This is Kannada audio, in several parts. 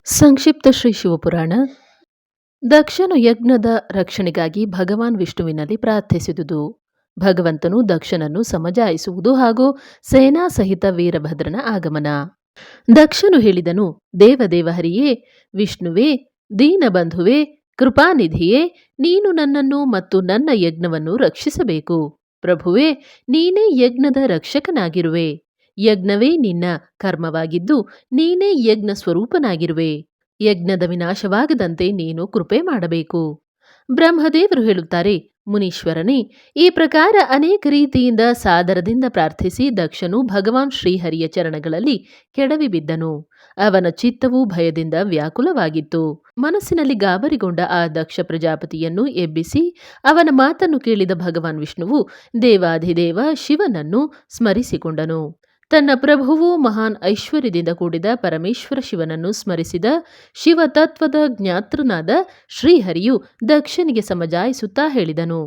ಸಂಕ್ಷಿಪ್ತ ಶ್ರೀ ಶಿವಪುರಾಣ. ದಕ್ಷನು ಯಜ್ಞದ ರಕ್ಷಣೆಗಾಗಿ ಭಗವಾನ್ ವಿಷ್ಣುವಿನಲ್ಲಿ ಪ್ರಾರ್ಥಿಸಿದುದು. ಭಗವಂತನು ದಕ್ಷನನ್ನು ಸಮಜಾಯಿಸುವುದು ಹಾಗೂ ಸೇನಾ ಸಹಿತ ವೀರಭದ್ರನ ಆಗಮನ. ದಕ್ಷನು ಹೇಳಿದನು, ದೇವದೇವ ಹರಿಯೇ, ವಿಷ್ಣುವೇ, ದೀನಬಂಧುವೇ, ಕೃಪಾನಿಧಿಯೇ, ನೀನು ನನ್ನನ್ನು ಮತ್ತು ನನ್ನ ಯಜ್ಞವನ್ನು ರಕ್ಷಿಸಬೇಕು. ಪ್ರಭುವೇ, ನೀನೇ ಯಜ್ಞದ ರಕ್ಷಕನಾಗಿರುವೆ. ಯಜ್ಞವೇ ನಿನ್ನ ಕರ್ಮವಾಗಿದ್ದು ನೀನೇ ಯಜ್ಞ ಸ್ವರೂಪನಾಗಿರುವೆ. ಯಜ್ಞದ ವಿನಾಶವಾಗದಂತೆ ನೀನು ಕೃಪೆ ಮಾಡಬೇಕು. ಬ್ರಹ್ಮದೇವರು ಹೇಳುತ್ತಾರೆ, ಮುನೀಶ್ವರನೇ, ಈ ಪ್ರಕಾರ ಅನೇಕ ರೀತಿಯಿಂದ ಸಾದರದಿಂದ ಪ್ರಾರ್ಥಿಸಿ ದಕ್ಷನು ಭಗವಾನ್ ಶ್ರೀಹರಿಯ ಚರಣಗಳಲ್ಲಿ ಕೆಡವಿ ಬಿದ್ದನು. ಅವನ ಚಿತ್ತವು ಭಯದಿಂದ ವ್ಯಾಕುಲವಾಗಿತ್ತು. ಮನಸ್ಸಿನಲ್ಲಿ ಗಾಬರಿಗೊಂಡ ಆ ದಕ್ಷ ಪ್ರಜಾಪತಿಯನ್ನು ಎಬ್ಬಿಸಿ ಅವನ ಮಾತನ್ನು ಕೇಳಿದ ಭಗವಾನ್ ವಿಷ್ಣುವು ದೇವಾಧಿದೇವ ಶಿವನನ್ನು ಸ್ಮರಿಸಿಕೊಂಡನು. ತನ್ನ ಪ್ರಭುವು ಮಹಾನ್ ಐಶ್ವರ್ಯದಿಂದ ಕೂಡಿದ ಪರಮೇಶ್ವರ ಶಿವನನ್ನು ಸ್ಮರಿಸಿದ ಶಿವತತ್ವದ ಜ್ಞಾತೃನಾದ ಶ್ರೀಹರಿಯು ದಕ್ಷನಿಗೆ ಸಮಜಾಯಿಸುತ್ತಾ ಹೇಳಿದನು.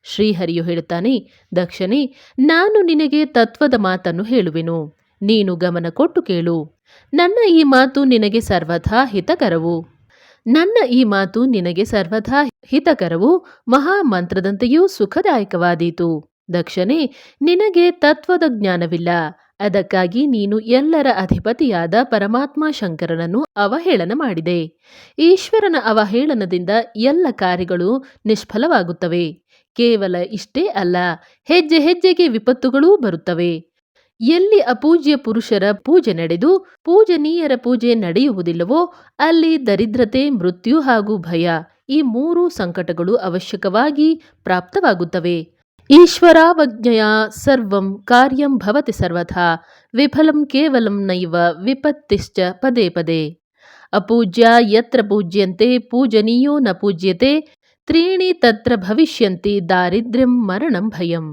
ಶ್ರೀಹರಿಯು ಹೇಳುತ್ತಾನೆ, ದಕ್ಷನೇ, ನಾನು ನಿನಗೆ ತತ್ವದ ಮಾತನ್ನು ಹೇಳುವೆನು. ನೀನು ಗಮನ ಕೊಟ್ಟು ಕೇಳು. ನನ್ನ ಈ ಮಾತು ನಿನಗೆ ಸರ್ವಥಾ ಹಿತಕರವು ಮಹಾಮಂತ್ರದಂತೆಯೂ ಸುಖದಾಯಕವಾದೀತು. ದಕ್ಷನೇ, ನಿನಗೆ ತತ್ವದ ಜ್ಞಾನವಿಲ್ಲ. ಅದಕ್ಕಾಗಿ ನೀನು ಎಲ್ಲರ ಅಧಿಪತಿಯಾದ ಪರಮಾತ್ಮ ಶಂಕರನನ್ನು ಅವಹೇಳನ ಮಾಡಿದೆ. ಈಶ್ವರನ ಅವಹೇಳನದಿಂದ ಎಲ್ಲ ಕಾರ್ಯಗಳು ನಿಷ್ಫಲವಾಗುತ್ತವೆ. ಕೇವಲ ಇಷ್ಟೇ ಅಲ್ಲ, ಹೆಜ್ಜೆ ಹೆಜ್ಜೆಗೆ ವಿಪತ್ತುಗಳೂ ಬರುತ್ತವೆ. ಎಲ್ಲಿ ಅಪೂಜ್ಯ ಪುರುಷರ ಪೂಜೆ ನಡೆದು ಪೂಜನೀಯರ ಪೂಜೆ ನಡೆಯುವುದಿಲ್ಲವೋ ಅಲ್ಲಿ ದರಿದ್ರತೆ, ಮೃತ್ಯು ಹಾಗೂ ಭಯ, ಈ ಮೂರು ಸಂಕಟಗಳು ಅವಶ್ಯಕವಾಗಿ ಪ್ರಾಪ್ತವಾಗುತ್ತವೆ. ಈಶ್ವರಾವಜ್ಞೆಯ ಸರ್ವಂ ಕಾರ್ಯಂ ಭವತಿ ಸರ್ವಥಾ, ವಿಫಲಂ ಕೇವಲಂ ನೈವ ವಿಪತ್ತಿಶ್ಚ ಪದೇ ಪದೇ. ಅಪೂಜ್ಯ ಯತ್ರ ಪೂಜ್ಯಂತೆ ಪೂಜನೀಯೋ ನ ಪೂಜ್ಯತೆ, ತ್ರೀಣಿ ತತ್ರ ಭವಿಷ್ಯಂತಿ ದಾರಿದ್ರ್ಯಂ ಮರಣಂ ಭಯಂ.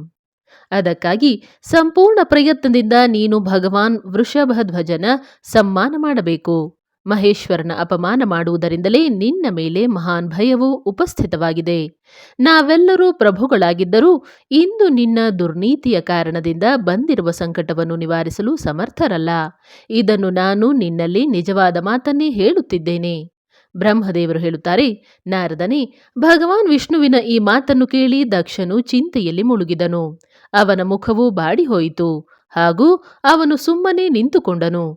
ಅದಕ್ಕಾಗಿ ಸಂಪೂರ್ಣ ಪ್ರಯತ್ನದಿಂದ ನೀನು ಭಗವಾನ್ ವೃಷಭಧ್ವಜನ ಸಮ್ಮಾನ ಮಾಡಬೇಕು. ಮಹೇಶ್ವರನ ಅಪಮಾನ ಮಾಡುವುದರಿಂದಲೇ ನಿನ್ನ ಮೇಲೆ ಮಹಾನ್ ಭಯವು ಉಪಸ್ಥಿತವಾಗಿದೆ. ನಾವೆಲ್ಲರೂ ಪ್ರಭುಗಳಾಗಿದ್ದರೂ ಇಂದು ನಿನ್ನ ದುರ್ನೀತಿಯ ಕಾರಣದಿಂದ ಬಂದಿರುವ ಸಂಕಟವನ್ನು ನಿವಾರಿಸಲು ಸಮರ್ಥರಲ್ಲ. ಇದನ್ನು ನಾನು ನಿನ್ನಲ್ಲಿ ನಿಜವಾದ ಮಾತನ್ನೇ ಹೇಳುತ್ತಿದ್ದೇನೆ. ಬ್ರಹ್ಮದೇವರು ಹೇಳುತ್ತಾರೆ, ನಾರದನೇ, ಭಗವಾನ್ ವಿಷ್ಣುವಿನ ಈ ಮಾತನ್ನು ಕೇಳಿ ದಕ್ಷನು ಚಿಂತೆಯಲ್ಲಿ ಮುಳುಗಿದನು. ಅವನ ಮುಖವು ಬಾಡಿಹೋಯಿತು ಹಾಗೂ ಅವನು ಸುಮ್ಮನೆ ನಿಂತುಕೊಂಡನು.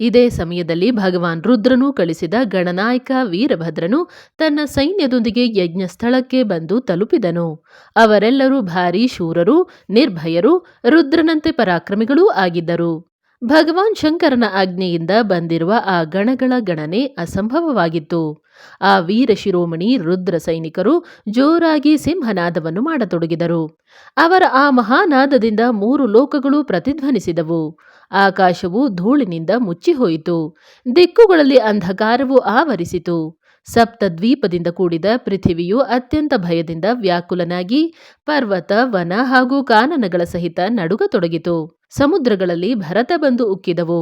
ಇದೇ ಸಮಯದಲ್ಲಿ ಭಗವಾನ್ ರುದ್ರನು ಕಳಿಸಿದ ಗಣನಾಯಕ ವೀರಭದ್ರನು ತನ್ನ ಸೈನ್ಯದೊಂದಿಗೆ ಯಜ್ಞ ಸ್ಥಳಕ್ಕೆ ಬಂದು ತಲುಪಿದನು. ಅವರೆಲ್ಲರೂ ಭಾರೀ ಶೂರರು, ನಿರ್ಭಯರು, ರುದ್ರನಂತೆ ಪರಾಕ್ರಮಿಗಳೂ ಆಗಿದ್ದರು. ಭಗವಾನ್ ಶಂಕರನ ಆಜ್ಞೆಯಿಂದ ಬಂದಿರುವ ಆ ಗಣಗಳ ಗಣನೆ ಅಸಂಭವವಾಗಿತ್ತು. ಆ ವೀರ ಶಿರೋಮಣಿ ರುದ್ರ ಸೈನಿಕರು ಜೋರಾಗಿ ಸಿಂಹನಾದವನ್ನು ಮಾಡತೊಡಗಿದರು. ಅವರ ಆ ಮಹಾನಾದದಿಂದ 3 ಲೋಕಗಳು ಪ್ರತಿಧ್ವನಿಸಿದವು. ಆಕಾಶವು ಧೂಳಿನಿಂದ ಮುಚ್ಚಿಹೋಯಿತು. ದಿಕ್ಕುಗಳಲ್ಲಿ ಅಂಧಕಾರವು ಆವರಿಸಿತು. ಸಪ್ತದ್ವೀಪದಿಂದ ಕೂಡಿದ ಪೃಥಿವಿಯು ಅತ್ಯಂತ ಭಯದಿಂದ ವ್ಯಾಕುಲನಾಗಿ ಪರ್ವತ, ವನ ಹಾಗೂ ಕಾನನಗಳ ಸಹಿತ ನಡುಗತೊಡಗಿತು. ಸಮುದ್ರಗಳಲ್ಲಿ ಭರತ ಬಂದು ಉಕ್ಕಿದವು.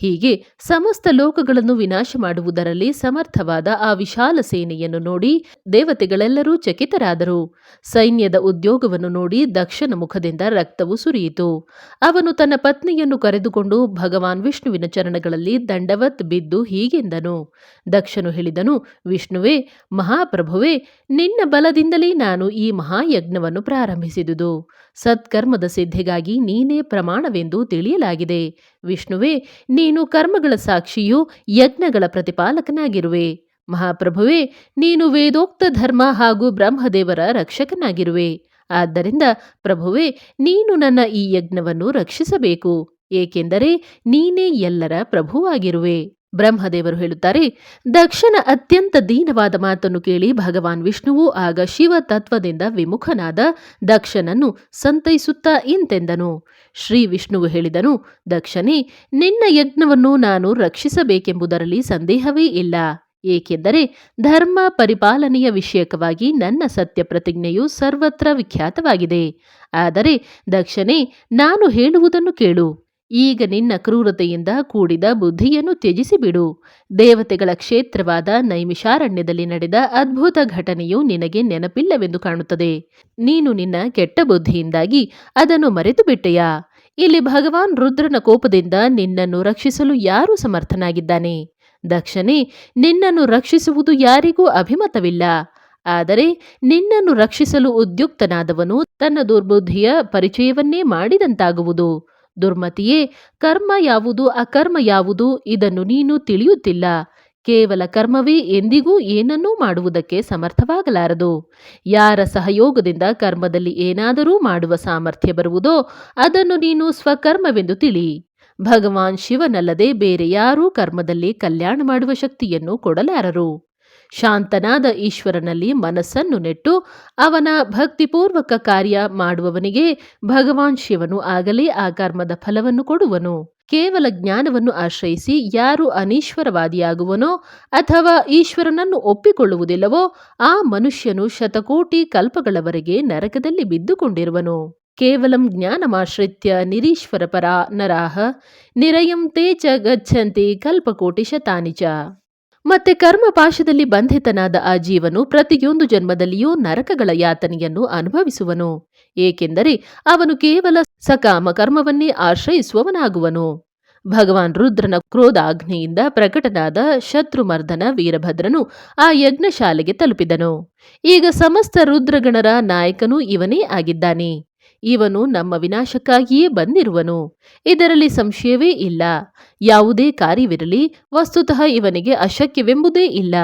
ಹೀಗೆ ಸಮಸ್ತ ಲೋಕಗಳನ್ನು ವಿನಾಶ ಮಾಡುವುದರಲ್ಲಿ ಸಮರ್ಥವಾದ ಆ ವಿಶಾಲ ಸೇನೆಯನ್ನು ನೋಡಿ ದೇವತೆಗಳೆಲ್ಲರೂ ಚಕಿತರಾದರು. ಸೈನ್ಯದ ಉದ್ಯೋಗವನ್ನು ನೋಡಿ ದಕ್ಷನ ಮುಖದಿಂದ ರಕ್ತವು ಸುರಿಯಿತು. ಅವನು ತನ್ನ ಪತ್ನಿಯನ್ನು ಕರೆದುಕೊಂಡು ಭಗವಾನ್ ವಿಷ್ಣುವಿನ ಚರಣಗಳಲ್ಲಿ ದಂಡವತ್ ಬಿದ್ದು ಹೀಗೆಂದನು. ದಕ್ಷನು ಹೇಳಿದನು, ವಿಷ್ಣುವೇ, ಮಹಾಪ್ರಭುವೇ, ನಿನ್ನ ಬಲದಿಂದಲೇ ನಾನು ಈ ಮಹಾಯಜ್ಞವನ್ನು ಪ್ರಾರಂಭಿಸಿದುದು. ಸತ್ಕರ್ಮದ ಸಿದ್ಧಿಗಾಗಿ ನೀನೇ ಪ್ರಮಾಣವೆಂದು ತಿಳಿಯಲಾಗಿದೆ. ವಿಷ್ಣುವೇ, ನೀನು ಕರ್ಮಗಳ ಸಾಕ್ಷಿಯೂ ಯಜ್ಞಗಳ ಪ್ರತಿಪಾಲಕನಾಗಿರುವೆ. ಮಹಾಪ್ರಭುವೇ, ನೀನು ವೇದೋಕ್ತ ಧರ್ಮ ಹಾಗೂ ಬ್ರಹ್ಮದೇವರ ರಕ್ಷಕನಾಗಿರುವೆ. ಆದ್ದರಿಂದ ಪ್ರಭುವೇ, ನೀನು ನನ್ನ ಈ ಯಜ್ಞವನ್ನು ರಕ್ಷಿಸಬೇಕು, ಏಕೆಂದರೆ ನೀನೇ ಎಲ್ಲರ ಪ್ರಭುವಾಗಿರುವೆ. ಬ್ರಹ್ಮದೇವರು ಹೇಳುತ್ತಾರೆ, ದಕ್ಷನ ಅತ್ಯಂತ ದೀನವಾದ ಮಾತನ್ನು ಕೇಳಿ ಭಗವಾನ್ ವಿಷ್ಣುವು ಆಗ ಶಿವ ತತ್ವದಿಂದ ವಿಮುಖನಾದ ದಕ್ಷನನ್ನು ಸಂತೈಸುತ್ತಾ ಇಂತೆಂದನು. ಶ್ರೀ ವಿಷ್ಣುವು ಹೇಳಿದನು, ದಕ್ಷನೇ, ನಿನ್ನ ಯಜ್ಞವನ್ನು ನಾನು ರಕ್ಷಿಸಬೇಕೆಂಬುದರಲ್ಲಿ ಸಂದೇಹವೇ ಇಲ್ಲ. ಏಕೆಂದರೆ ಧರ್ಮ ಪರಿಪಾಲನೆಯ ವಿಷಯಕವಾಗಿ ನನ್ನ ಸತ್ಯ ಪ್ರತಿಜ್ಞೆಯು ಸರ್ವತ್ರ ವಿಖ್ಯಾತವಾಗಿದೆ. ಆದರೆ ದಕ್ಷನೇ, ನಾನು ಹೇಳುವುದನ್ನು ಕೇಳು. ಈಗ ನಿನ್ನ ಕ್ರೂರತೆಯಿಂದ ಕೂಡಿದ ಬುದ್ಧಿಯನ್ನು ತ್ಯಜಿಸಿಬಿಡು. ದೇವತೆಗಳ ಕ್ಷೇತ್ರವಾದ ನೈಮಿಷಾರಣ್ಯದಲ್ಲಿ ನಡೆದ ಅದ್ಭುತ ಘಟನೆಯು ನಿನಗೆ ನೆನಪಿಲ್ಲವೆಂದು ಕಾಣುತ್ತದೆ. ನೀನು ನಿನ್ನ ಕೆಟ್ಟ ಬುದ್ಧಿಯಿಂದಾಗಿ ಅದನ್ನು ಮರೆತು ಬಿಟ್ಟೆಯಾ? ಇಲ್ಲಿ ಭಗವಾನ್ ರುದ್ರನ ಕೋಪದಿಂದ ನಿನ್ನನ್ನು ರಕ್ಷಿಸಲು ಯಾರು ಸಮರ್ಥನಾಗಿದ್ದಾನೆ? ದಕ್ಷನೇ, ನಿನ್ನನ್ನು ರಕ್ಷಿಸುವುದು ಯಾರಿಗೂ ಅಭಿಮತವಿಲ್ಲ. ಆದರೆ ನಿನ್ನನ್ನು ರಕ್ಷಿಸಲು ಉದ್ಯುಕ್ತನಾದವನು ತನ್ನ ದುರ್ಬುದ್ಧಿಯ ಪರಿಚಯವನ್ನೇ ಮಾಡಿದಂತಾಗುವುದು. ದುರ್ಮತಿಯೇ, ಕರ್ಮ ಯಾವುದು ಅಕರ್ಮ ಯಾವುದು ಇದನ್ನು ನೀನು ತಿಳಿಯುತ್ತಿಲ್ಲ. ಕೇವಲ ಕರ್ಮವೇ ಎಂದಿಗೂ ಏನನ್ನೂ ಮಾಡುವುದಕ್ಕೆ ಸಮರ್ಥವಾಗಲಾರದು. ಯಾರ ಸಹಯೋಗದಿಂದ ಕರ್ಮದಲ್ಲಿ ಏನಾದರೂ ಮಾಡುವ ಸಾಮರ್ಥ್ಯ ಬರುವುದೋ ಅದನ್ನು ನೀನು ಸ್ವಕರ್ಮವೆಂದು ತಿಳಿ. ಭಗವಾನ್ ಶಿವನಲ್ಲದೆ ಬೇರೆ ಯಾರೂ ಕರ್ಮದಲ್ಲಿ ಕಲ್ಯಾಣ ಮಾಡುವ ಶಕ್ತಿಯನ್ನು ಕೊಡಲಾರರು. ಶಾಂತನಾದ ಈಶ್ವರನಲ್ಲಿ ಮನಸ್ಸನ್ನು ನೆಟ್ಟು ಅವನ ಭಕ್ತಿಪೂರ್ವಕ ಕಾರ್ಯ ಮಾಡುವವನಿಗೆ ಭಗವಾನ್ ಶಿವನು ಆಗಲೇ ಆ ಕರ್ಮದ ಫಲವನ್ನು ಕೊಡುವನು. ಕೇವಲ ಜ್ಞಾನವನ್ನು ಆಶ್ರಯಿಸಿ ಯಾರು ಅನೀಶ್ವರವಾದಿಯಾಗುವನೋ ಅಥವಾ ಈಶ್ವರನನ್ನು ಒಪ್ಪಿಕೊಳ್ಳುವುದಿಲ್ಲವೋ ಆ ಮನುಷ್ಯನು ಶತಕೋಟಿ ಕಲ್ಪಗಳವರೆಗೆ ನರಕದಲ್ಲಿ ಬಿದ್ದುಕೊಂಡಿರುವನು. ಕೇವಲಂ ಜ್ಞಾನಮಾಶ್ರಿತ್ಯ ನಿರೀಶ್ವರ ಪರಾ ನರಾಹ ನಿರಯಂ ತೇ ಚ ಗಚ್ಚಂತಿ ಕಲ್ಪಕೋಟಿ ಶತಾನಿ ಚ. ಮತ್ತೆ ಕರ್ಮಪಾಶದಲ್ಲಿ ಬಂಧಿತನಾದ ಆ ಜೀವನು ಪ್ರತಿಯೊಂದು ಜನ್ಮದಲ್ಲಿಯೂ ನರಕಗಳ ಯಾತನೆಯನ್ನು ಅನುಭವಿಸುವನು. ಏಕೆಂದರೆ ಅವನು ಕೇವಲ ಸಕಾಮ ಕರ್ಮವನ್ನೇ ಆಶ್ರಯಿಸುವವನಾಗುವನು. ಭಗವಾನ್ ರುದ್ರನ ಕ್ರೋಧಾಗ್ನಿಯಿಂದ ಪ್ರಕಟನಾದ ಶತ್ರುಮರ್ದನ ವೀರಭದ್ರನು ಆ ಯಜ್ಞಶಾಲೆಗೆ ತಲುಪಿದನು. ಈಗ ಸಮಸ್ತ ರುದ್ರಗಣರ ನಾಯಕನೂ ಇವನೇ ಆಗಿದ್ದಾನೆ. ಇವನು ನಮ್ಮ ವಿನಾಶಕ್ಕಾಗಿಯೇ ಬಂದಿರುವನು. ಇದರಲ್ಲಿ ಸಂಶಯವೇ ಇಲ್ಲ. ಯಾವುದೇ ಕಾರ್ಯವಿರಲಿ ವಸ್ತುತಃ ಇವನಿಗೆ ಅಶಕ್ಯವೆಂಬುದೇ ಇಲ್ಲ.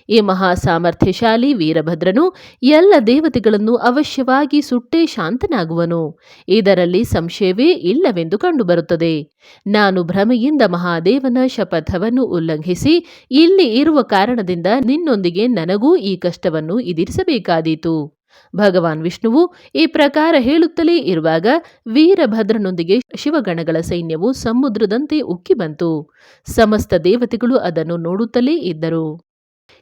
ಈ ಮಹಾ ಸಾಮರ್ಥ್ಯಶಾಲಿ ವೀರಭದ್ರನು ಎಲ್ಲ ದೇವತೆಗಳನ್ನು ಅವಶ್ಯವಾಗಿ ಸುಟ್ಟೇ ಶಾಂತನಾಗುವನು. ಇದರಲ್ಲಿ ಸಂಶಯವೇ ಇಲ್ಲವೆಂದು ಕಂಡುಬರುತ್ತದೆ. ನಾನು ಭ್ರಮೆಯಿಂದ ಮಹಾದೇವನ ಶಪಥವನ್ನು ಉಲ್ಲಂಘಿಸಿ ಇಲ್ಲಿ ಇರುವ ಕಾರಣದಿಂದ ನಿನ್ನೊಂದಿಗೆ ನನಗೂ ಈ ಕಷ್ಟವನ್ನು ಎದುರಿಸಬೇಕಾದೀತು. ಭಗವಾನ್ ವಿಷ್ಣುವು ಈ ಪ್ರಕಾರ ಹೇಳುತ್ತಲೇ ಇರುವಾಗ ವೀರಭದ್ರನೊಂದಿಗೆ ಶಿವಗಣಗಳ ಸೈನ್ಯವು ಸಮುದ್ರದಂತೆ ಉಕ್ಕಿ ಬಂತು. ಸಮಸ್ತ ದೇವತೆಗಳು ಅದನ್ನು ನೋಡುತ್ತಲೇ ಇದ್ದರು.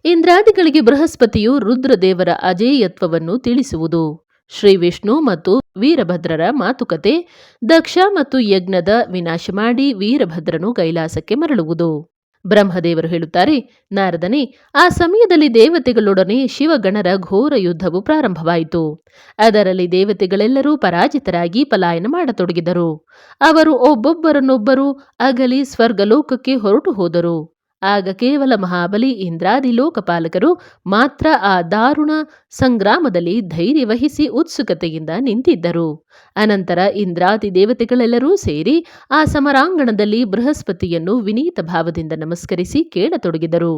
ಇಂದ್ರಾದಿಗಳಿಗೆ ಬೃಹಸ್ಪತಿಯು ರುದ್ರದೇವರ ಅಜೇಯತ್ವವನ್ನು ತಿಳಿಸುವುದು. ಶ್ರೀ ವಿಷ್ಣು ಮತ್ತು ವೀರಭದ್ರರ ಮಾತುಕತೆ. ದಕ್ಷ ಮತ್ತು ಯಜ್ಞದ ವಿನಾಶ ಮಾಡಿ ವೀರಭದ್ರನು ಕೈಲಾಸಕ್ಕೆ ಮರಳುವುದು. ಬ್ರಹ್ಮದೇವರು ಹೇಳುತ್ತಾರೆ, ನಾರದನೇ, ಆ ಸಮಯದಲ್ಲಿ ದೇವತೆಗಳೊಡನೆ ಶಿವಗಣರ ಘೋರ ಯುದ್ಧವು ಪ್ರಾರಂಭವಾಯಿತು. ಅದರಲ್ಲಿ ದೇವತೆಗಳೆಲ್ಲರೂ ಪರಾಜಿತರಾಗಿ ಪಲಾಯನ ಮಾಡತೊಡಗಿದರು. ಅವರು ಒಬ್ಬೊಬ್ಬರನ್ನೊಬ್ಬರು ಅಗಲಿ ಸ್ವರ್ಗಲೋಕಕ್ಕೆ ಹೊರಟು ಹೋದರು. ಆಗ ಕೇವಲ ಮಹಾಬಲಿ ಇಂದ್ರಾದಿ ಲೋಕಪಾಲಕರು ಮಾತ್ರ ಆ ದಾರುಣ ಸಂಗ್ರಾಮದಲ್ಲಿ ಧೈರ್ಯ ವಹಿಸಿ ಉತ್ಸುಕತೆಯಿಂದ ನಿಂತಿದ್ದರು. ಅನಂತರ ಇಂದ್ರಾದಿ ದೇವತೆಗಳೆಲ್ಲರೂ ಸೇರಿ ಆ ಸಮರಾಂಗಣದಲ್ಲಿ ಬೃಹಸ್ಪತಿಯನ್ನು ವಿನೀತ ಭಾವದಿಂದ ನಮಸ್ಕರಿಸಿ ಕೇಳತೊಡಗಿದರು.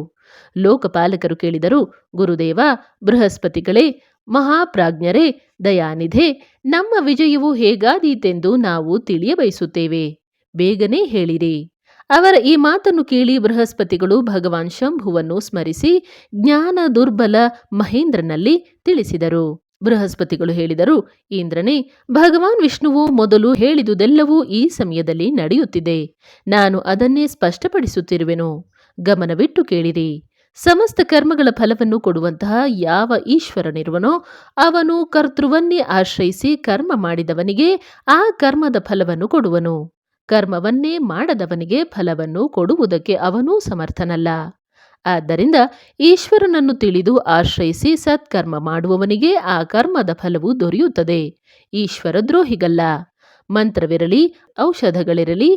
ಲೋಕಪಾಲಕರು ಕೇಳಿದರು, ಗುರುದೇವ, ಬೃಹಸ್ಪತಿಗಳೇ, ಮಹಾಪ್ರಾಜ್ಞರೇ, ದಯಾನಿಧೆ, ನಮ್ಮ ವಿಜಯವು ಹೇಗಾದೀತೆಂದು ನಾವು ತಿಳಿಯಬಯಸುತ್ತೇವೆ. ಬೇಗನೆ ಹೇಳಿರಿ. ಅವರ ಈ ಮಾತನ್ನು ಕೇಳಿ ಬೃಹಸ್ಪತಿಗಳು ಭಗವಾನ್ ಶಂಭುವನ್ನು ಸ್ಮರಿಸಿ ಜ್ಞಾನ ದುರ್ಬಲ ಮಹೇಂದ್ರನಲ್ಲಿ ತಿಳಿಸಿದರು. ಬೃಹಸ್ಪತಿಗಳು ಹೇಳಿದರು, ಇಂದ್ರನೇ, ಭಗವಾನ್ ವಿಷ್ಣುವು ಮೊದಲು ಹೇಳಿದುದೆಲ್ಲವೂ ಈ ಸಮಯದಲ್ಲಿ ನಡೆಯುತ್ತಿದೆ. ನಾನು ಅದನ್ನೇ ಸ್ಪಷ್ಟಪಡಿಸುತ್ತಿರುವೆನು. ಗಮನವಿಟ್ಟು ಕೇಳಿರಿ. ಸಮಸ್ತ ಕರ್ಮಗಳ ಫಲವನ್ನು ಕೊಡುವಂತಹ ಯಾವ ಈಶ್ವರನಿರುವನೋ ಅವನು ಕರ್ತೃವನ್ನೇ ಆಶ್ರಯಿಸಿ ಕರ್ಮ ಮಾಡಿದವನಿಗೆ ಆ ಕರ್ಮದ ಫಲವನ್ನು ಕೊಡುವನು. ಕರ್ಮವನ್ನೇ ಮಾಡದವನಿಗೆ ಫಲವನ್ನು ಕೊಡುವುದಕ್ಕೆ ಅವನೂ ಸಮರ್ಥನಲ್ಲ. ಆದ್ದರಿಂದ ಈಶ್ವರನನ್ನು ತಿಳಿದು ಆಶ್ರಯಿಸಿ ಸತ್ಕರ್ಮ ಮಾಡುವವನಿಗೆ ಆ ಕರ್ಮದ ಫಲವು ದೊರೆಯುತ್ತದೆ. ಈಶ್ವರ ದ್ರೋಹಿಗಲ್ಲ. ಮಂತ್ರವಿರಲಿ, ಔಷಧಗಳಿರಲಿ,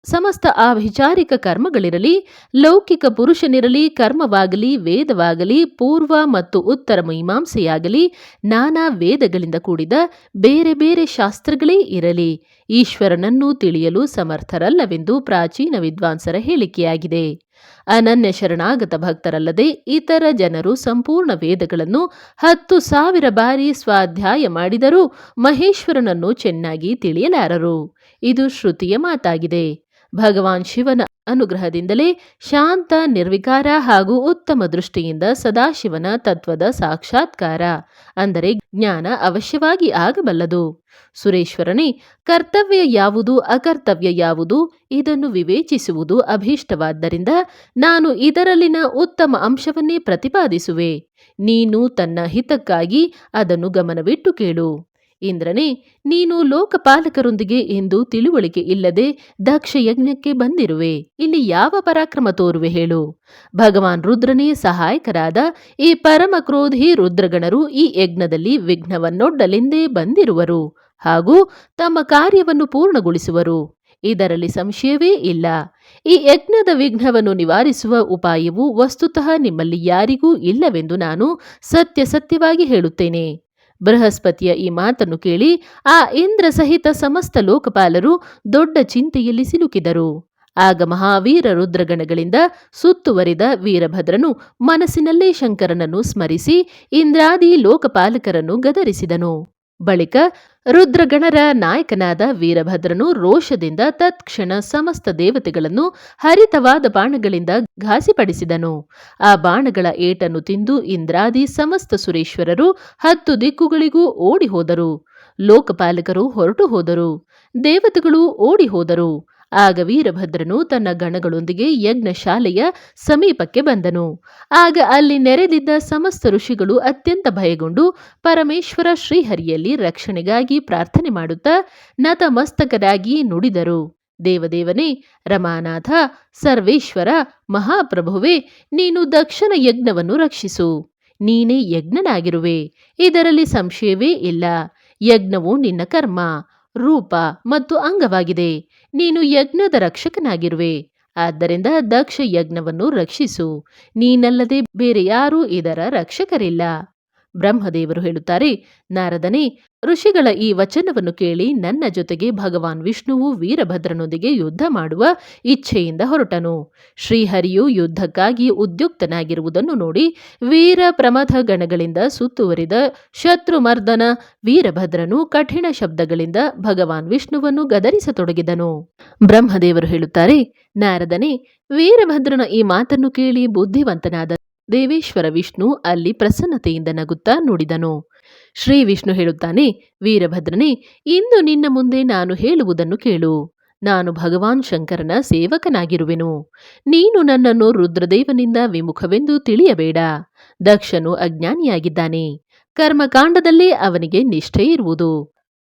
ಸಮಸ್ತ ಆಭಿಚಾರಿಕ ಕರ್ಮಗಳಿರಲಿ, ಲೌಕಿಕ ಪುರುಷನಿರಲಿ, ಕರ್ಮವಾಗಲಿ, ವೇದವಾಗಲಿ, ಪೂರ್ವ ಮತ್ತು ಉತ್ತರ ಮೀಮಾಂಸೆಯಾಗಲಿ, ನಾನಾ ವೇದಗಳಿಂದ ಕೂಡಿದ ಬೇರೆ ಬೇರೆ ಶಾಸ್ತ್ರಗಳೇ ಇರಲಿ, ಈಶ್ವರನನ್ನು ತಿಳಿಯಲು ಸಮರ್ಥರಲ್ಲವೆಂದು ಪ್ರಾಚೀನ ವಿದ್ವಾಂಸರ ಹೇಳಿಕೆಯಾಗಿದೆ. ಅನನ್ಯ ಶರಣಾಗತ ಭಕ್ತರಲ್ಲದೆ ಇತರ ಜನರು ಸಂಪೂರ್ಣ ವೇದಗಳನ್ನು 10,000 ಬಾರಿ ಸ್ವಾಧ್ಯಾಯ ಮಾಡಿದರೂ ಮಹೇಶ್ವರನನ್ನು ಚೆನ್ನಾಗಿ ತಿಳಿಯಲಾರರು. ಇದು ಶ್ರುತಿಯ ಮಾತಾಗಿದೆ. ಭಗವಾನ್ ಶಿವನ ಅನುಗ್ರಹದಿಂದಲೇ ಶಾಂತ, ನಿರ್ವಿಕಾರ ಹಾಗೂ ಉತ್ತಮ ದೃಷ್ಟಿಯಿಂದ ಸದಾಶಿವನ ತತ್ವದ ಸಾಕ್ಷಾತ್ಕಾರ ಅಂದರೆ ಜ್ಞಾನ ಅವಶ್ಯವಾಗಿ ಆಗಬಲ್ಲದು. ಸುರೇಶ್ವರನೇ, ಕರ್ತವ್ಯ ಯಾವುದು ಅಕರ್ತವ್ಯ ಯಾವುದು ಇದನ್ನು ವಿವೇಚಿಸುವುದು ಅಭೀಷ್ಟವಾದ್ದರಿಂದ ನಾನು ಇದರಲ್ಲಿನ ಉತ್ತಮ ಅಂಶವನ್ನೇ ಪ್ರತಿಪಾದಿಸುವೆ. ನೀನು ತನ್ನ ಹಿತಕ್ಕಾಗಿ ಅದನ್ನು ಗಮನವಿಟ್ಟು ಕೇಳು. ಇಂದ್ರನೇ, ನೀನು ಲೋಕಪಾಲಕರೊಂದಿಗೆ ಎಂದು ತಿಳುವಳಿಕೆ ಇಲ್ಲದೆ ದಕ್ಷ ಯಜ್ಞಕ್ಕೆ ಬಂದಿರುವೆ. ಇಲ್ಲಿ ಯಾವ ಪರಾಕ್ರಮ ತೋರುವೆ ಹೇಳು. ಭಗವಾನ್ ರುದ್ರನೇ ಸಹಾಯಕರಾದ ಈ ಪರಮ ಕ್ರೋಧಿ ರುದ್ರಗಣರು ಈ ಯಜ್ಞದಲ್ಲಿ ವಿಘ್ನವನ್ನೊಡ್ಡಲೆಂದೇ ಬಂದಿರುವರು ಹಾಗೂ ತಮ್ಮ ಕಾರ್ಯವನ್ನು ಪೂರ್ಣಗೊಳಿಸುವರು. ಇದರಲ್ಲಿ ಸಂಶಯವೇ ಇಲ್ಲ. ಈ ಯಜ್ಞದ ವಿಘ್ನವನ್ನು ನಿವಾರಿಸುವ ಉಪಾಯವು ವಸ್ತುತಃ ನಿಮ್ಮಲ್ಲಿ ಯಾರಿಗೂ ಇಲ್ಲವೆಂದು ನಾನು ಸತ್ಯವಾಗಿ ಹೇಳುತ್ತೇನೆ. ಬೃಹಸ್ಪತಿಯ ಈ ಮಾತನ್ನು ಕೇಳಿ ಆ ಇಂದ್ರ ಸಹಿತ ಸಮಸ್ತ ಲೋಕಪಾಲರು ದೊಡ್ಡ ಚಿಂತೆಯಲ್ಲಿ ಸಿಲುಕಿದರು. ಆಗ ಮಹಾವೀರ ರುದ್ರಗಣಗಳಿಂದ ಸುತ್ತುವರಿದ ವೀರಭದ್ರನು ಮನಸ್ಸಿನಲ್ಲೇ ಶಂಕರನನ್ನು ಸ್ಮರಿಸಿ ಇಂದ್ರಾದಿ ಲೋಕಪಾಲಕರನ್ನು ಗದರಿಸಿದನು. ಬಳಿಕ ರುದ್ರಗಣರ ನಾಯಕನಾದ ವೀರಭದ್ರನು ರೋಷದಿಂದ ತತ್ಕ್ಷಣ ಸಮಸ್ತ ದೇವತೆಗಳನ್ನು ಹರಿತವಾದ ಬಾಣಗಳಿಂದ ಘಾಸಿಪಡಿಸಿದನು. ಆ ಬಾಣಗಳ ಏಟನ್ನು ತಿಂದು ಇಂದ್ರಾದಿ ಸಮಸ್ತ ಸುರೇಶ್ವರರು 10 ದಿಕ್ಕುಗಳಿಗೂ ಓಡಿ ಹೋದರು. ಲೋಕಪಾಲಕರು ಹೊರಟು ಹೋದರು. ದೇವತೆಗಳು ಓಡಿ ಹೋದರು. ಆಗ ವೀರಭದ್ರನು ತನ್ನ ಗಣಗಳೊಂದಿಗೆ ಯಜ್ಞಶಾಲೆಯ ಸಮೀಪಕ್ಕೆ ಬಂದನು. ಆಗ ಅಲ್ಲಿ ನೆರೆದಿದ್ದ ಸಮಸ್ತ ಋಷಿಗಳು ಅತ್ಯಂತ ಭಯಗೊಂಡು ಪರಮೇಶ್ವರ ಶ್ರೀಹರಿಯಲ್ಲಿ ರಕ್ಷಣೆಗಾಗಿ ಪ್ರಾರ್ಥನೆ ಮಾಡುತ್ತಾ ನತಮಸ್ತಕರಾಗಿ ನುಡಿದರು. ದೇವದೇವನೇ, ರಮಾನಾಥ, ಸರ್ವೇಶ್ವರ, ಮಹಾಪ್ರಭುವೇ, ನೀನು ದಕ್ಷನ ಯಜ್ಞವನ್ನು ರಕ್ಷಿಸು. ನೀನೇ ಯಜ್ಞನಾಗಿರುವೆ, ಇದರಲ್ಲಿ ಸಂಶಯವೇ ಇಲ್ಲ. ಯಜ್ಞವು ನಿನ್ನ ಕರ್ಮ, ರೂಪ ಮತ್ತು ಅಂಗವಾಗಿದೆ. ನೀನು ಯಜ್ಞದ ರಕ್ಷಕನಾಗಿರುವೆ. ಆದ್ದರಿಂದ ದಕ್ಷ ಯಜ್ಞವನ್ನು ರಕ್ಷಿಸು. ನೀನಲ್ಲದೆ ಬೇರೆ ಯಾರೂ ಇದರ ರಕ್ಷಕರಿಲ್ಲ. ಬ್ರಹ್ಮದೇವರು ಹೇಳುತ್ತಾರೆ, ನಾರದನೇ, ಋಷಿಗಳ ಈ ವಚನವನ್ನು ಕೇಳಿ ನನ್ನ ಜೊತೆಗೆ ಭಗವಾನ್ ವಿಷ್ಣುವು ವೀರಭದ್ರನೊಂದಿಗೆ ಯುದ್ಧ ಮಾಡುವ ಇಚ್ಛೆಯಿಂದ ಹೊರಟನು. ಶ್ರೀಹರಿಯು ಯುದ್ಧಕ್ಕಾಗಿ ಉದ್ಯುಕ್ತನಾಗಿರುವುದನ್ನು ನೋಡಿ ವೀರ ಪ್ರಮಥ ಗಣಗಳಿಂದ ಸುತ್ತುವರಿದ ಶತ್ರುಮರ್ದನ ವೀರಭದ್ರನು ಕಠಿಣ ಶಬ್ದಗಳಿಂದ ಭಗವಾನ್ ವಿಷ್ಣುವನ್ನು ಗದರಿಸತೊಡಗಿದನು. ಬ್ರಹ್ಮದೇವರು ಹೇಳುತ್ತಾರೆ, ನಾರದನೇ, ವೀರಭದ್ರನ ಈ ಮಾತನ್ನು ಕೇಳಿ ಬುದ್ಧಿವಂತನಾದ ದೇವೇಶ್ವರ ವಿಷ್ಣು ಅಲ್ಲಿ ಪ್ರಸನ್ನತೆಯಿಂದ ನಗುತ್ತಾ ನುಡಿದನು. ಶ್ರೀ ವಿಷ್ಣು ಹೇಳುತ್ತಾನೆ, ವೀರಭದ್ರನೇ, ಇಂದು ನಿನ್ನ ಮುಂದೆ ನಾನು ಹೇಳುವುದನ್ನು ಕೇಳು. ನಾನು ಭಗವಾನ್ ಶಂಕರನ ಸೇವಕನಾಗಿರುವೆನು. ನೀನು ನನ್ನನ್ನು ರುದ್ರದೇವನಿಂದ ವಿಮುಖವೆಂದು ತಿಳಿಯಬೇಡ. ದಕ್ಷನು ಅಜ್ಞಾನಿಯಾಗಿದ್ದಾನೆ. ಕರ್ಮಕಾಂಡದಲ್ಲೇ ಅವನಿಗೆ ನಿಷ್ಠೆ ಇರುವುದು.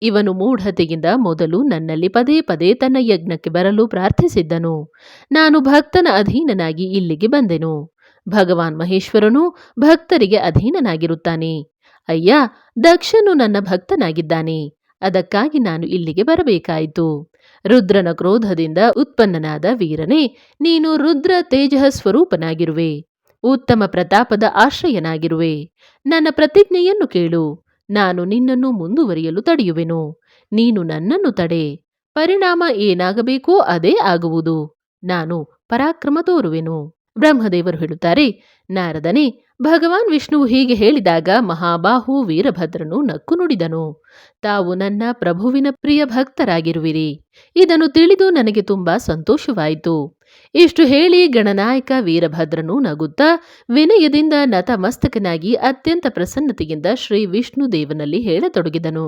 ಇವನು ಮೂಢತೆಯಿಂದ ಮೊದಲು ನನ್ನಲ್ಲಿ ಪದೇ ಪದೇ ತನ್ನ ಯಜ್ಞಕ್ಕೆ ಬರಲು ಪ್ರಾರ್ಥಿಸಿದ್ದನು. ನಾನು ಭಕ್ತನ ಅಧೀನನಾಗಿ ಇಲ್ಲಿಗೆ ಬಂದೆನು. ಭಗವಾನ್ ಮಹೇಶ್ವರನು ಭಕ್ತರಿಗೆ ಅಧೀನನಾಗಿರುತ್ತಾನೆ. ಅಯ್ಯ, ದಕ್ಷನು ನನ್ನ ಭಕ್ತನಾಗಿದ್ದಾನೆ. ಅದಕ್ಕಾಗಿ ನಾನು ಇಲ್ಲಿಗೆ ಬರಬೇಕಾಯಿತು. ರುದ್ರನ ಕ್ರೋಧದಿಂದ ಉತ್ಪನ್ನನಾದ ವೀರನೇ, ನೀನು ರುದ್ರ ತೇಜಃ ಸ್ವರೂಪನಾಗಿರುವೆ. ಉತ್ತಮ ಪ್ರತಾಪದ ಆಶ್ರಯನಾಗಿರುವೆ. ನನ್ನ ಪ್ರತಿಜ್ಞೆಯನ್ನು ಕೇಳು. ನಾನು ನಿನ್ನನ್ನು ಮುಂದುವರಿಯಲು ತಡೆಯುವೆನು. ನೀನು ನನ್ನನ್ನು ತಡೆ. ಪರಿಣಾಮ ಏನಾಗಬೇಕೋ ಅದೇ ಆಗುವುದು. ನಾನು ಪರಾಕ್ರಮ ತೋರುವೆನು. ಬ್ರಹ್ಮದೇವರು ಹೇಳುತ್ತಾರೆ, ನಾರದನೇ, ಭಗವಾನ್ ವಿಷ್ಣುವು ಹೀಗೆ ಹೇಳಿದಾಗ ಮಹಾಬಾಹು ವೀರಭದ್ರನು ನಕ್ಕು ನುಡಿದನು. ತಾವು ನನ್ನ ಪ್ರಭುವಿನ ಪ್ರಿಯ ಭಕ್ತರಾಗಿರುವಿರಿ. ಇದನ್ನು ತಿಳಿದು ನನಗೆ ತುಂಬಾ ಸಂತೋಷವಾಯಿತು. ಇಷ್ಟು ಹೇಳಿ ಗಣನಾಯಕ ವೀರಭದ್ರನು ನಗುತ್ತಾ ವಿನಯದಿಂದ ನತಮಸ್ತಕನಾಗಿ ಅತ್ಯಂತ ಪ್ರಸನ್ನತೆಯಿಂದ ಶ್ರೀ ವಿಷ್ಣು ದೇವನಲ್ಲಿ ಹೇಳತೊಡಗಿದನು.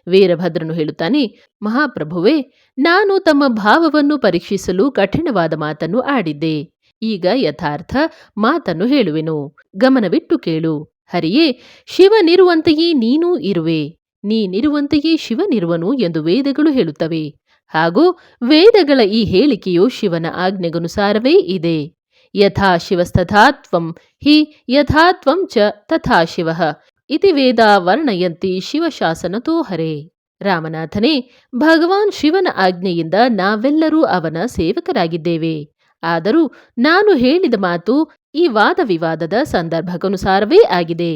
ವೀರಭದ್ರನು ಹೇಳುತ್ತಾನೆ, ಮಹಾಪ್ರಭುವೇ, ನಾನು ತಮ್ಮ ಭಾವವನ್ನು ಪರೀಕ್ಷಿಸಲು ಕಠಿಣವಾದ ಮಾತನ್ನು ಆಡಿದ್ದೆ. ಈಗ ಯಥಾರ್ಥ ಮಾತನ್ನು ಹೇಳುವೆನು. ಗಮನವಿಟ್ಟು ಕೇಳು. ಹರಿಯೇ, ಶಿವನಿರುವಂತೆಯೇ ನೀನೂ ಇರುವೆ. ನೀನಿರುವಂತೆಯೇ ಶಿವನಿರುವನು ಎಂದು ವೇದಗಳು ಹೇಳುತ್ತವೆ. ಹಾಗೂ ವೇದಗಳ ಈ ಹೇಳಿಕೆಯು ಶಿವನ ಆಜ್ಞೆಗನುಸಾರವೇ ಇದೆ. ಯಥಾ ಶಿವಸ್ತಥಾತ್ವಂ ಹಿ ಯಥಾತ್ವಂ ಚ ತಥಾ ಶಿವಃ ಇತಿ ವೇದ ವರ್ಣಯಂತಿ ಶಿವಶಾಸನತೋ ಹರೇ. ರಾಮನಾಥನೇ, ಭಗವಾನ್ ಶಿವನ ಆಜ್ಞೆಯಿಂದ ನಾವೆಲ್ಲರೂ ಅವನ ಸೇವಕರಾಗಿದ್ದೇವೆ. ಆದರೂ ನಾನು ಹೇಳಿದ ಮಾತು ಈ ವಾದ ವಿವಾದದ ಸಂದರ್ಭಕ್ಕನುಸಾರವೇ ಆಗಿದೆ.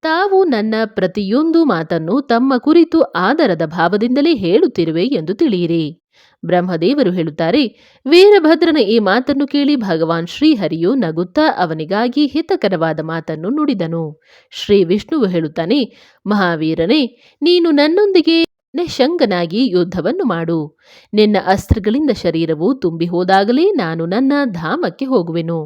ತಾವು ನನ್ನ ಪ್ರತಿಯೊಂದು ಮಾತನ್ನು ತಮ್ಮ ಕುರಿತು ಆದರದ ಭಾವದಿಂದಲೇ ಹೇಳುತ್ತಿರುವೆ ಎಂದು ತಿಳಿಯಿರಿ. ಬ್ರಹ್ಮದೇವರು ಹೇಳುತ್ತಾರೆ, ವೀರಭದ್ರನ ಈ ಮಾತನ್ನು ಕೇಳಿ ಭಗವಾನ್ ಶ್ರೀಹರಿಯು ನಗುತ್ತಾ ಅವನಿಗಾಗಿ ಹಿತಕರವಾದ ಮಾತನ್ನು ನುಡಿದನು. ಶ್ರೀ ವಿಷ್ಣುವು ಹೇಳುತ್ತಾನೆ, ಮಹಾವೀರನೇ, ನೀನು ನನ್ನೊಂದಿಗೆ ನಿಶಂಕನಾಗಿ ಯುದ್ಧವನ್ನು ಮಾಡು. ನಿನ್ನ ಅಸ್ತ್ರಗಳಿಂದ ಶರೀರವು ತುಂಬಿ ಹೋದಾಗಲೇ ನಾನು ನನ್ನ ಧಾಮಕ್ಕೆ ಹೋಗುವೆನು.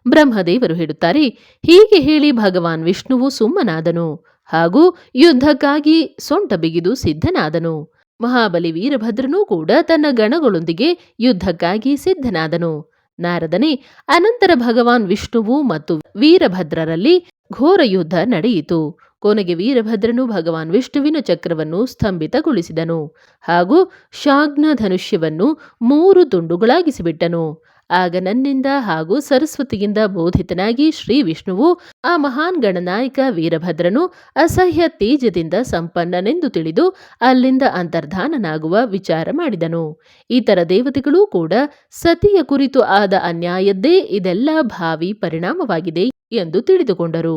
ಬ್ರಹ್ಮದೇವರು ಹೇಳುತ್ತಾರೆ, ಹೀಗೆ ಹೇಳಿ ಭಗವಾನ್ ವಿಷ್ಣುವು ಸುಮ್ಮನಾದನು. ಹಾಗೂ ಯುದ್ಧಕ್ಕಾಗಿ ಸೊಂಟ ಬಿಗಿದು ಸಿದ್ಧನಾದನು. ಮಹಾಬಲಿ ವೀರಭದ್ರನೂ ಕೂಡ ತನ್ನ ಗಣಗಳೊಂದಿಗೆ ಯುದ್ಧಕ್ಕಾಗಿ ಸಿದ್ಧನಾದನು. ನಾರದನೇ, ಅನಂತರ ಭಗವಾನ್ ವಿಷ್ಣುವು ಮತ್ತು ವೀರಭದ್ರರಲ್ಲಿ ಘೋರ ಯುದ್ಧ ನಡೆಯಿತು. ಕೊನೆಗೆ ವೀರಭದ್ರನು ಭಗವಾನ್ ವಿಷ್ಣುವಿನ ಚಕ್ರವನ್ನು ಸ್ತಂಭಿತಗೊಳಿಸಿದನು ಹಾಗೂ ಶಾಗ್ನ ಧನುಷ್ಯವನ್ನು 3 ತುಂಡುಗಳಾಗಿಸಿಬಿಟ್ಟನು. ಆಗ ನನ್ನಿಂದ ಹಾಗೂ ಸರಸ್ವತಿಯಿಂದ ಬೋಧಿತನಾಗಿ ಶ್ರೀ ವಿಷ್ಣುವು ಆ ಮಹಾನ್ ಗಣನಾಯಕ ವೀರಭದ್ರನು ಅಸಹ್ಯ ತೇಜದಿಂದ ಸಂಪನ್ನನೆಂದು ತಿಳಿದು ಅಲ್ಲಿಂದ ಅಂತರ್ಧಾನನಾಗುವ ವಿಚಾರ ಮಾಡಿದನು. ಇತರ ದೇವತೆಗಳೂ ಕೂಡ ಸತಿಯ ಕುರಿತು ಆದ ಅನ್ಯಾಯದ್ದೇ ಇದೆಲ್ಲ ಭಾವಿ ಪರಿಣಾಮವಾಗಿದೆ ಎಂದು ತಿಳಿದುಕೊಂಡರು.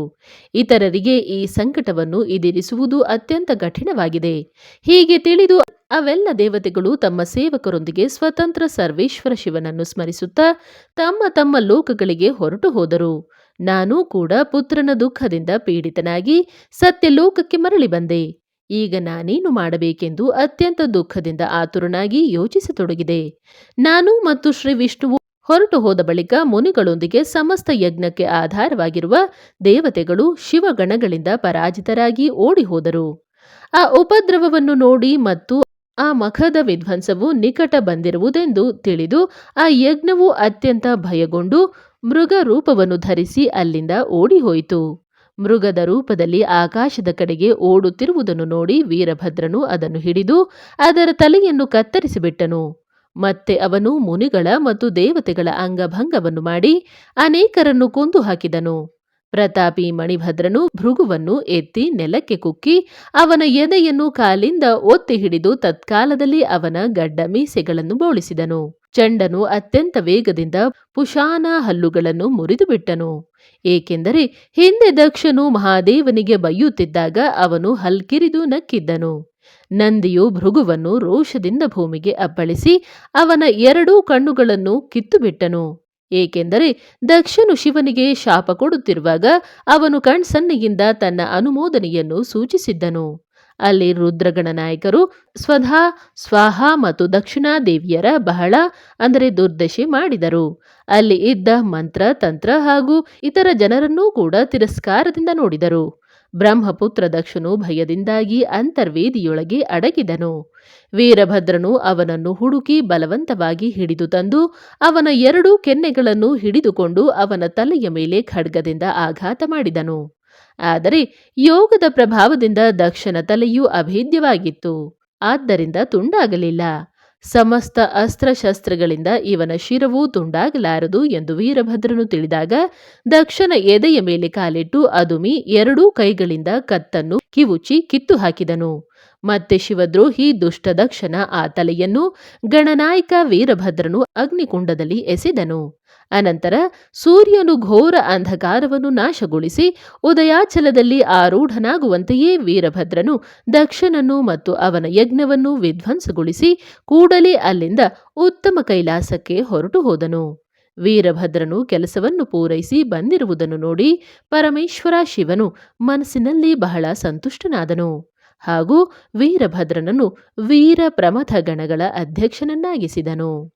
ಇತರರಿಗೆ ಈ ಸಂಕಟವನ್ನು ಈಡೇರಿಸುವುದು ಅತ್ಯಂತ ಕಠಿಣವಾಗಿದೆ. ಹೀಗೆ ತಿಳಿದು ಅವೆಲ್ಲ ದೇವತೆಗಳು ತಮ್ಮ ಸೇವಕರೊಂದಿಗೆ ಸ್ವತಂತ್ರ ಸರ್ವೇಶ್ವರ ಶಿವನನ್ನು ಸ್ಮರಿಸುತ್ತಾ ತಮ್ಮ ತಮ್ಮ ಲೋಕಗಳಿಗೆ ಹೊರಟು ಹೋದರು. ನಾನೂ ಕೂಡ ಪುತ್ರನ ದುಃಖದಿಂದ ಪೀಡಿತನಾಗಿ ಸತ್ಯಲೋಕಕ್ಕೆ ಮರಳಿ ಬಂದೆ. ಈಗ ನಾನೇನು ಮಾಡಬೇಕೆಂದು ಅತ್ಯಂತ ದುಃಖದಿಂದ ಆತುರನಾಗಿ ಯೋಚಿಸತೊಡಗಿದೆ. ನಾನು ಮತ್ತು ಶ್ರೀ ವಿಷ್ಣುವು ಹೊರಟು ಹೋದ ಬಳಿಕ ಮುನಿಗಳೊಂದಿಗೆ ಸಮಸ್ತ ಯಜ್ಞಕ್ಕೆ ಆಧಾರವಾಗಿರುವ ದೇವತೆಗಳು ಶಿವಗಣಗಳಿಂದ ಪರಾಜಿತರಾಗಿ ಓಡಿ ಹೋದರು. ಆ ಉಪದ್ರವವನ್ನು ನೋಡಿ ಮತ್ತು ಆ ಮಖದ ವಿಧ್ವಂಸವು ನಿಕಟ ಬಂದಿರುವುದೆಂದು ತಿಳಿದು ಆ ಯಜ್ಞವು ಅತ್ಯಂತ ಭಯಗೊಂಡು ಮೃಗ ರೂಪವನ್ನು ಧರಿಸಿ ಅಲ್ಲಿಂದ ಓಡಿ ಹೋಯಿತು. ಮೃಗದ ರೂಪದಲ್ಲಿ ಆಕಾಶದ ಕಡೆಗೆ ಓಡುತ್ತಿರುವುದನ್ನು ನೋಡಿ ವೀರಭದ್ರನು ಅದನ್ನು ಹಿಡಿದು ಅದರ ತಲೆಯನ್ನು ಕತ್ತರಿಸಿಬಿಟ್ಟನು. ಮತ್ತೆ ಅವನು ಮುನಿಗಳ ಮತ್ತು ದೇವತೆಗಳ ಅಂಗಭಂಗವನ್ನು ಮಾಡಿ ಅನೇಕರನ್ನು ಕೊಂದು ಹಾಕಿದನು. ಪ್ರತಾಪಿ ಮಣಿಭದ್ರನು ಭೃಗುವನ್ನು ಎತ್ತಿ ನೆಲಕ್ಕೆ ಕುಕ್ಕಿ ಅವನ ಎದೆಯನ್ನು ಕಾಲಿಂದ ಒತ್ತಿ ಹಿಡಿದು ತತ್ಕಾಲದಲ್ಲಿ ಅವನ ಗಡ್ಡ ಮೀಸೆಗಳನ್ನು ಬೋಳಿಸಿದನು. ಚಂಡನು ಅತ್ಯಂತ ವೇಗದಿಂದ ಪುಷಾನ ಹಲ್ಲುಗಳನ್ನು ಮುರಿದು ಬಿಟ್ಟನು. ಏಕೆಂದರೆ ಹಿಂದೆ ದಕ್ಷನು ಮಹಾದೇವನಿಗೆ ಬೈಯುತ್ತಿದ್ದಾಗ ಅವನು ಹಲ್ಕಿರಿದು ನಕ್ಕಿದ್ದನು. ನಂದಿಯು ಭೃಗುವನ್ನು ರೋಷದಿಂದ ಭೂಮಿಗೆ ಅಪ್ಪಳಿಸಿ ಅವನ ಎರಡೂ ಕಣ್ಣುಗಳನ್ನು ಕಿತ್ತುಬಿಟ್ಟನು. ಏಕೆಂದರೆ ದಕ್ಷನು ಶಿವನಿಗೆ ಶಾಪ ಕೊಡುತ್ತಿರುವಾಗ ಅವನು ಕಣ್ಸನ್ನೆಯಿಂದ ತನ್ನ ಅನುಮೋದನೆಯನ್ನು ಸೂಚಿಸಿದ್ದನು. ಅಲ್ಲಿ ರುದ್ರಗಣ ನಾಯಕರು ಸ್ವಧಾ ಸ್ವಾಹ ಮತ್ತು ದಕ್ಷಿಣಾದೇವಿಯರ ಬಹಳ ದುರ್ದಶೆ ಮಾಡಿದರು. ಅಲ್ಲಿ ಇದ್ದ ಮಂತ್ರ ತಂತ್ರ ಹಾಗೂ ಇತರ ಜನರನ್ನೂ ಕೂಡ ತಿರಸ್ಕಾರದಿಂದ ನೋಡಿದರು. ಬ್ರಹ್ಮಪುತ್ರ ದಕ್ಷನು ಭಯದಿಂದಾಗಿ ಅಂತರ್ವೇದಿಯೊಳಗೆ ಅಡಗಿದನು. ವೀರಭದ್ರನು ಅವನನ್ನು ಹುಡುಕಿ ಬಲವಂತವಾಗಿ ಹಿಡಿದು ತಂದು ಅವನ ಎರಡೂ ಕೆನ್ನೆಗಳನ್ನು ಹಿಡಿದುಕೊಂಡು ಅವನ ತಲೆಯ ಮೇಲೆ ಖಡ್ಗದಿಂದ ಆಘಾತ ಮಾಡಿದನು. ಆದರೆ ಯೋಗದ ಪ್ರಭಾವದಿಂದ ದಕ್ಷನ ತಲೆಯು ಅಭೇದ್ಯವಾಗಿತ್ತು, ಆದ್ದರಿಂದ ತುಂಡಾಗಲಿಲ್ಲ. ಸಮಸ್ತ ಅಸ್ತ್ರಶಸ್ತ್ರಗಳಿಂದ ಇವನ ಶಿರವು ತುಂಡಾಗಲಾರದು ಎಂದು ವೀರಭದ್ರನು ತಿಳಿದಾಗ ದಕ್ಷನ ಎದೆಯ ಮೇಲೆ ಕಾಲಿಟ್ಟು ಅದುಮಿ ಎರಡೂ ಕೈಗಳಿಂದ ಕತ್ತನ್ನು ಕಿವುಚಿ ಕಿತ್ತು ಹಾಕಿದನು. ಮತ್ತೆ ಶಿವದ್ರೋಹಿ ದುಷ್ಟ ದಕ್ಷನ ಆ ತಲೆಯನ್ನು ಗಣನಾಯಕ ವೀರಭದ್ರನು ಅಗ್ನಿಕುಂಡದಲ್ಲಿ ಎಸೆದನು. ಅನಂತರ ಸೂರ್ಯನು ಘೋರ ಅಂಧಕಾರವನ್ನು ನಾಶಗೊಳಿಸಿ ಉದಯಾಚಲದಲ್ಲಿ ಆರೂಢನಾಗುವಂತೆಯೇ ವೀರಭದ್ರನು ದಕ್ಷನನ್ನು ಮತ್ತು ಅವನ ಯಜ್ಞವನ್ನು ವಿಧ್ವಂಸಗೊಳಿಸಿ ಕೂಡಲೇ ಅಲ್ಲಿಂದ ಉತ್ತಮ ಕೈಲಾಸಕ್ಕೆ ಹೊರಟು ಹೋದನು. ವೀರಭದ್ರನು ಕೆಲಸವನ್ನು ಪೂರೈಸಿ ಬಂದಿರುವುದನ್ನು ನೋಡಿ ಪರಮೇಶ್ವರ ಶಿವನು ಮನಸ್ಸಿನಲ್ಲಿ ಬಹಳ ಸಂತುಷ್ಟನಾದನು ಹಾಗೂ ವೀರಭದ್ರನನ್ನು ವೀರ ಪ್ರಮಥ ಗಣಗಳ ಅಧ್ಯಕ್ಷನನ್ನಾಗಿಸಿದನು.